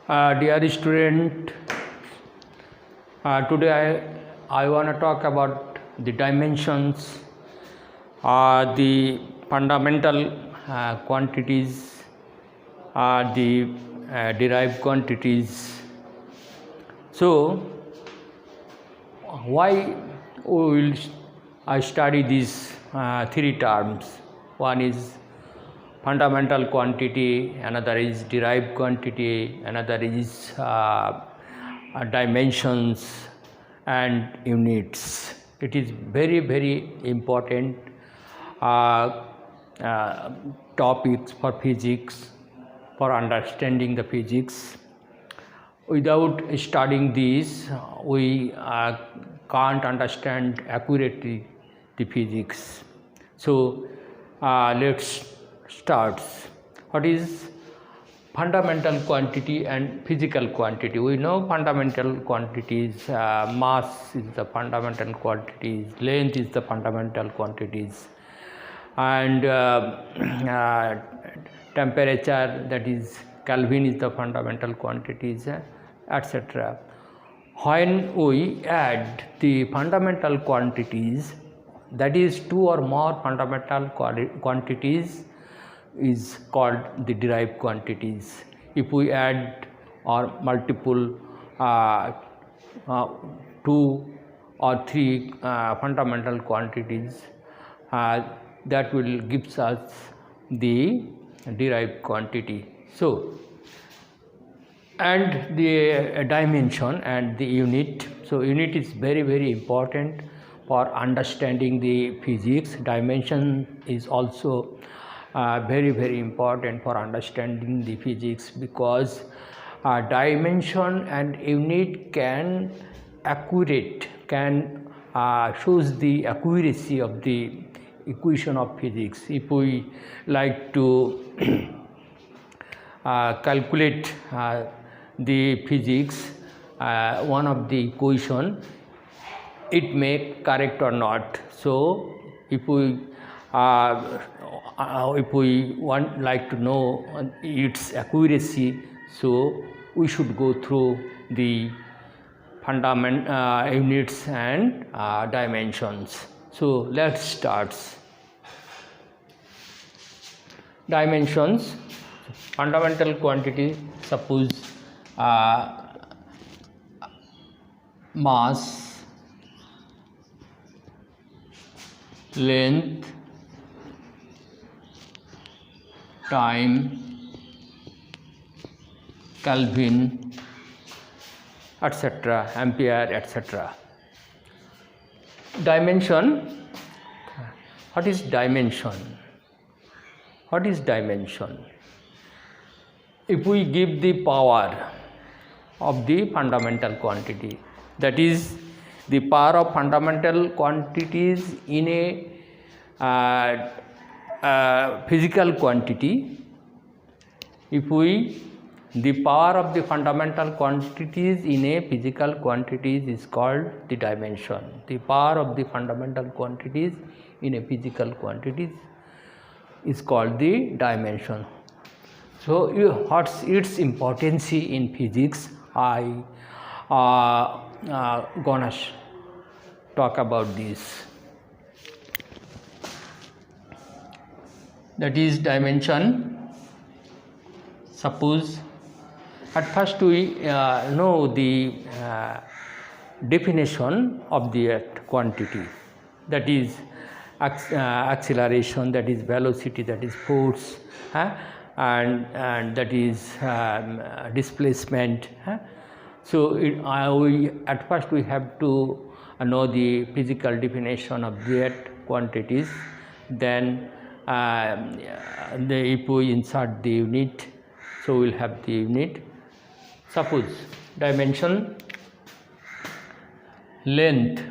Dear student, today I want to talk about the dimensions, the fundamental quantities, the derived quantities. So, why we will I study these three terms? One is fundamental quantity, another is derived quantity, another is dimensions and units. It is very important topics for physics, for understanding the physics. Without studying these, we can't understand accurately the physics. So let's start. What is fundamental quantity and physical quantity? We know fundamental quantities, mass is the fundamental quantities, length is the fundamental quantities, and temperature, that is Kelvin, is the fundamental quantities, etc. When we add the fundamental quantities, that is two or more fundamental quantities, is called the derived quantities. If we add or multiple two or three fundamental quantities, that will gives us the derived quantity. So, and the dimension and the unit. So unit is very important for understanding the physics. Dimension is also very important for understanding the physics, because dimension and unit can shows the accuracy of the equation of physics. If we like to calculate the physics, one of the equation, it may correct or not. So if we like to know its accuracy, so we should go through the units and dimensions. So let's start. Dimensions. Fundamental quantity, suppose mass, length, time, Kelvin, etc., ampere, etc. Dimension. What is dimension? What is dimension? If we give the power of the fundamental quantity, that is the power of fundamental quantities in a physical quantity, if we the power of the fundamental quantities in a physical quantities is called the dimension. The power of the fundamental quantities in a physical quantities is called the dimension. So what's its importance in physics? I gonna talk about this. That is dimension. Suppose at first we know the definition of the quantity, that is acceleration, that is velocity, that is force, and that is displacement. So at first we have to know the physical definition of that quantities. Then if we insert the unit, so we'll have the unit. Suppose dimension, length,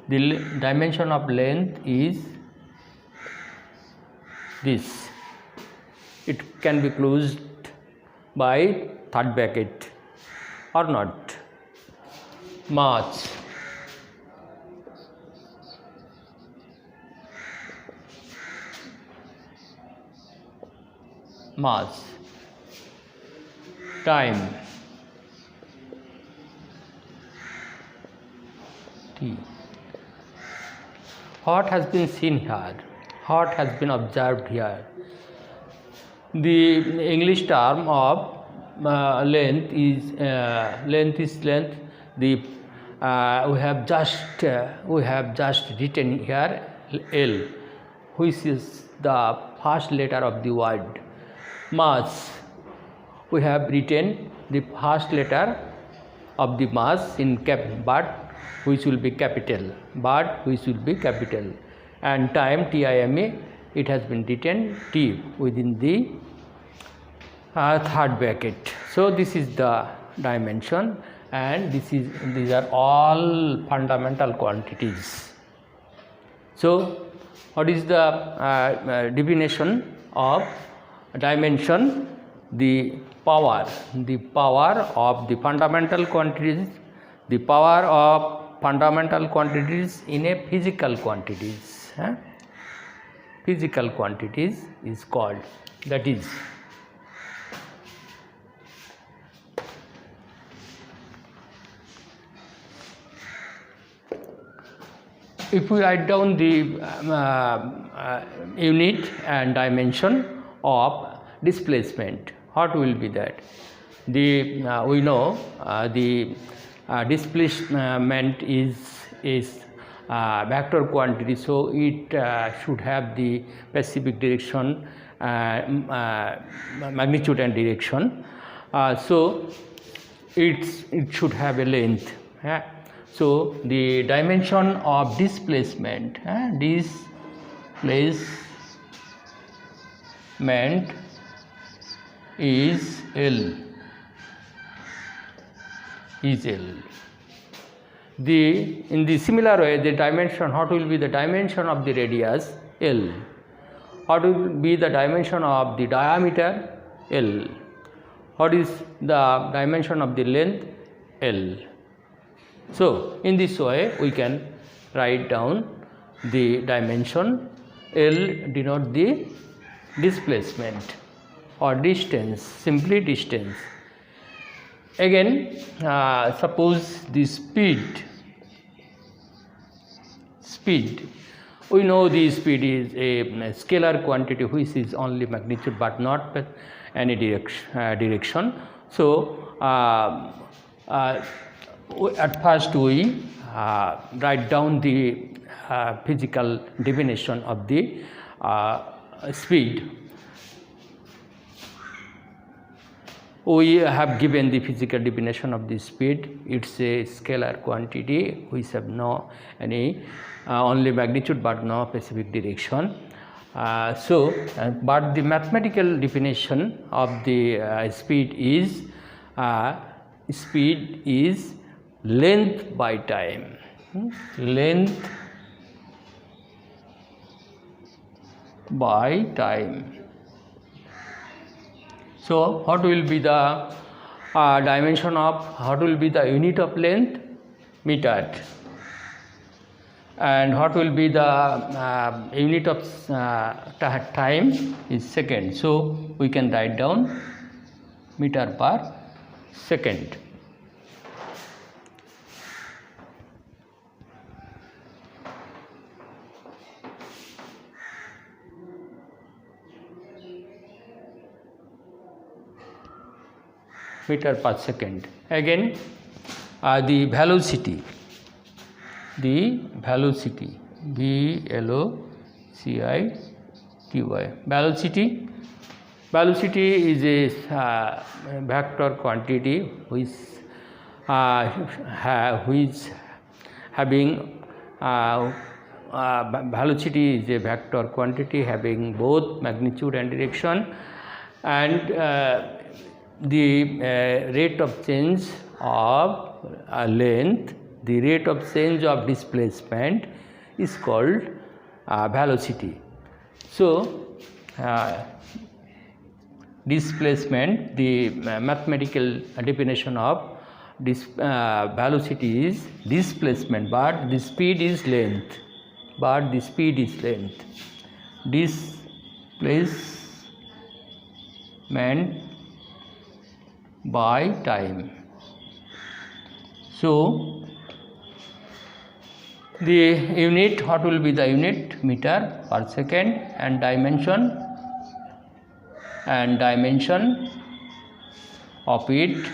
the dimension of length is this. It can be closed by third bracket or not. Mass, mass, time t. What has been seen here? What has been observed here? The English term of length is length. The we have just written here L, which is the first letter of the word. Mass, we have written the first letter of the mass in but which will be capital, and time time, it has been written T within the third bracket. So this is the dimension, and these are all fundamental quantities. So what is the definition of dimension? The power of the fundamental quantities, the power of fundamental quantities in a physical quantities. Physical quantities is called, that is, if we write down the unit and dimension of displacement, what will be that? We know the displacement is vector quantity, so it should have the specific direction, magnitude and direction. So it should have a length. So the dimension of displacement, is L. In the similar way, the dimension, what will be the dimension of the radius? L. What will be the dimension of the diameter? L. What is the dimension of the length? L. So in this way we can write down the dimension. L denote the displacement or distance, simply distance. Again, suppose the speed. We know the speed is a scalar quantity which is only magnitude but not any direction. So at first we write down the physical definition of the speed. We have given the physical definition of the speed. It's a scalar quantity which have no any only magnitude but no specific direction. But the mathematical definition of the speed is length by time. Length by time. So what will be the dimension of, what will be the unit of length? Meter. And what will be the unit of time? Is second. So we can write down meter per second. Meter per second. Again, the velocity, velocity, velocity is a vector quantity which having velocity is a vector quantity having both magnitude and direction, and the rate of change of length, the rate of change of displacement is called velocity. So displacement, the mathematical definition of velocity is displacement, but the speed is length. meant by time. So the unit, what will be the unit? Meter per second, and dimension of it,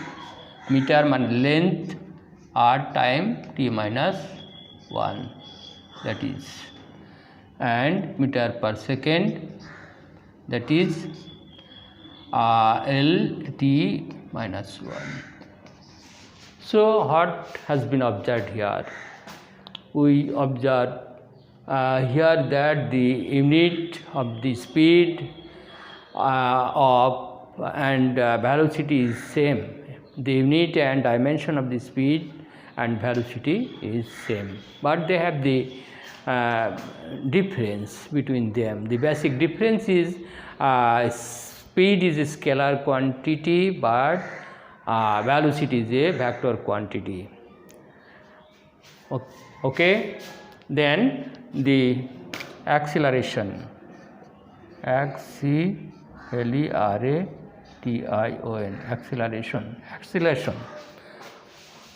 meter mean length or time t minus 1, that is, and meter per second, that is L t minus 1. So what has been observed here? We observe here that the unit of the speed and velocity is same. The unit and dimension of the speed and velocity is same, but they have the difference between them. The basic difference is speed is a scalar quantity, but velocity is a vector quantity. Okay, then the acceleration, acceleration.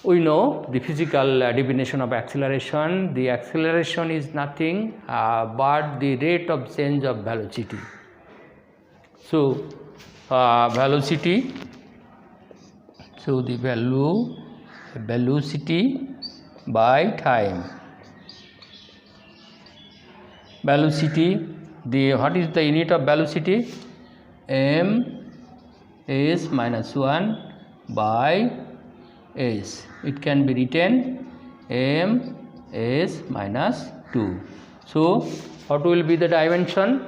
We know the physical definition of acceleration. The acceleration is nothing but the rate of change of velocity. So velocity, so the velocity by time. Velocity, what is the unit of velocity? M s minus 1 by s. It can be written m s minus 2. So what will be the dimension?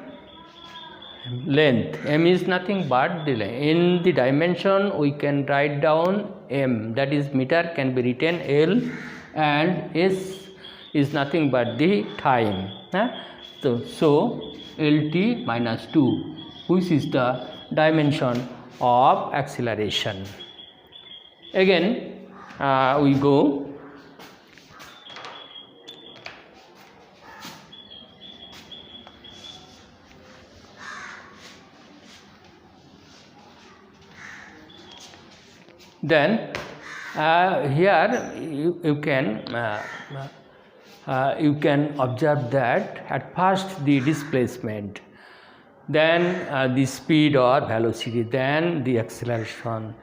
Length. M is nothing but the length. In the dimension we can write down m, that is meter, can be written L, and s is nothing but the time. So LT minus 2, which is the dimension of acceleration. Again we go then here you can observe that at first the displacement, then the speed or velocity, then the acceleration.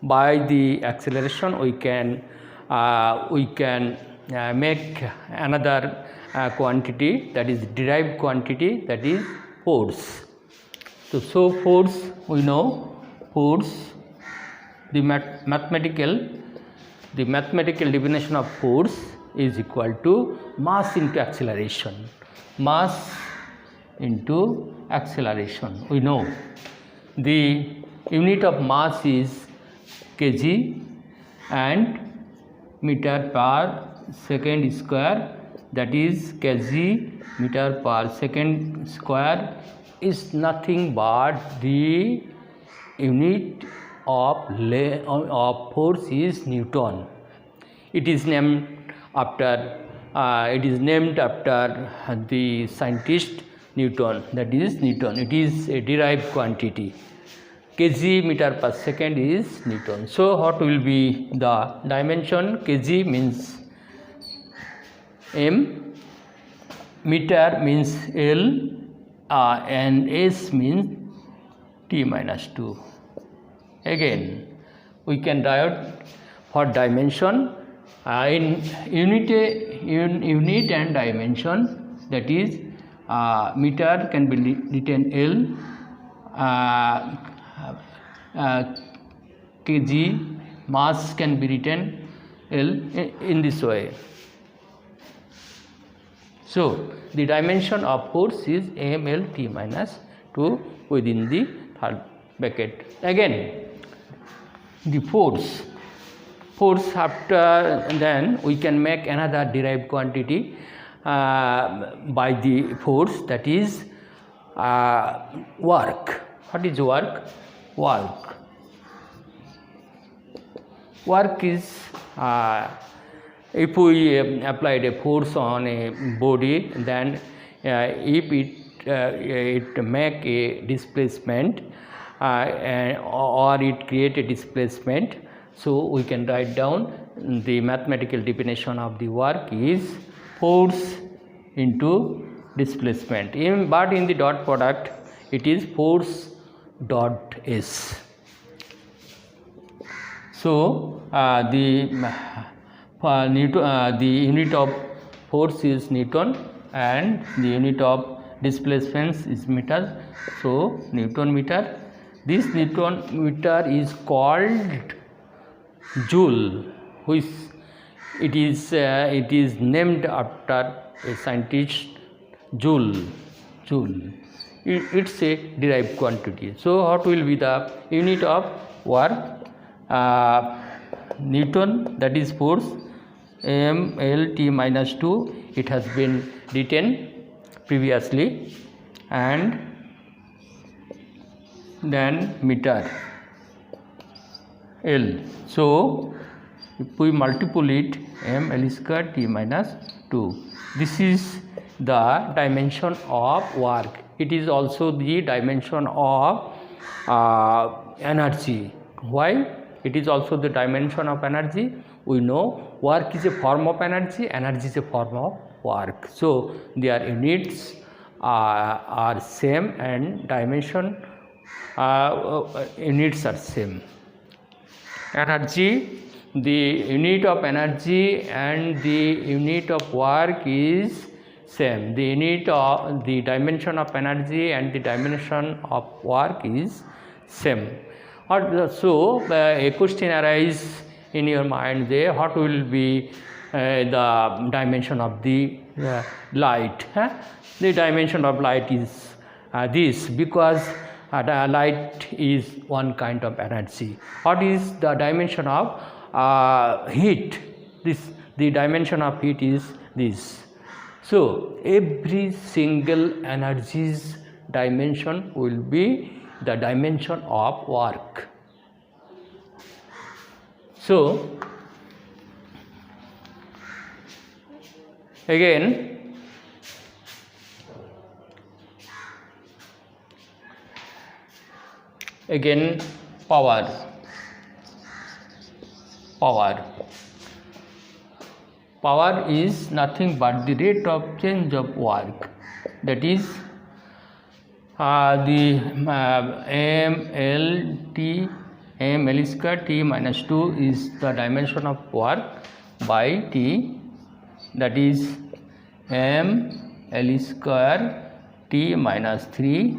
By the acceleration we can make another quantity, that is derived quantity, that is force. So force, we know force, the mathematical definition of force is equal to mass into acceleration. Mass into acceleration. We know the unit of mass is kg and meter per second square, that is kg meter per second square is nothing but the unit of force is Newton. It is named after the scientist Newton, that is Newton. It is a derived quantity. Kg meter per second is Newton. So what will be the dimension? Kg means m, meter means L, and s means t minus 2. Again we can write for dimension in unit and dimension, that is meter can be written L, kg, mass can be written L in this way. So the dimension of force is m L t minus 2 within the third bracket. Again the force after, then we can make another derived quantity by the force, that is work. What is work? Work is if we applied a force on a body, then if it make a displacement or it create a displacement. So we can write down the mathematical definition of the work is force into displacement. But in the dot product it is force dot s. So the unit of force is Newton and the unit of displacement is meter. So Newton meter. This Newton meter is called joule, which it is named after a scientist, Joule. It's a derived quantity. So what will be the unit of work? Newton, that is force, mLT minus 2. It has been written previously, and then meter, L. So if we multiply it, mL square T minus 2. This is the dimension of work. It is also the dimension of energy. Why? It is also the dimension of energy. We know work is a form of energy is a form of work. So their units are same and dimension units are same. Energy, the unit of energy and the unit of work is same. The unit of the dimension of energy and the dimension of work is same. So a question arises in your mind there, what will be the dimension of the light? The dimension of light is this, because light is one kind of energy. What is the dimension of heat? The dimension of heat is this. So every single energy's dimension will be the dimension of work. So again, power. Power is nothing but the rate of change of work, that is the mL square T minus 2 is the dimension of work by T, that is mL square T minus 3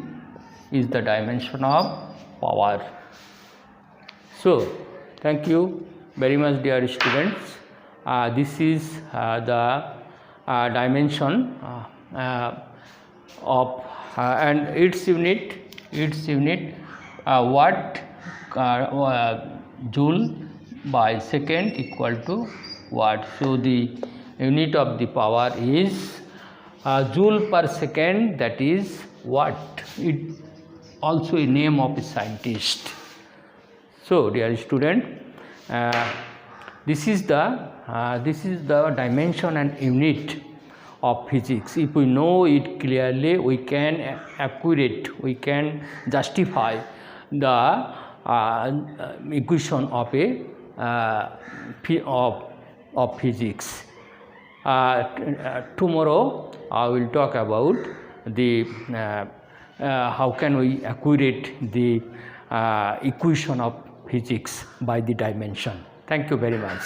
is the dimension of power. So thank you very much, dear students. This is the dimension of and its unit watt joule by second equal to watt. So the unit of the power is joule per second, that is watt. It also a name of a scientist. So dear student, this is the dimension and unit of physics. If we know it clearly, we can justify the equation of physics. Tomorrow I will talk about the how can we accurate the equation of physics by the dimension. Thank you very much.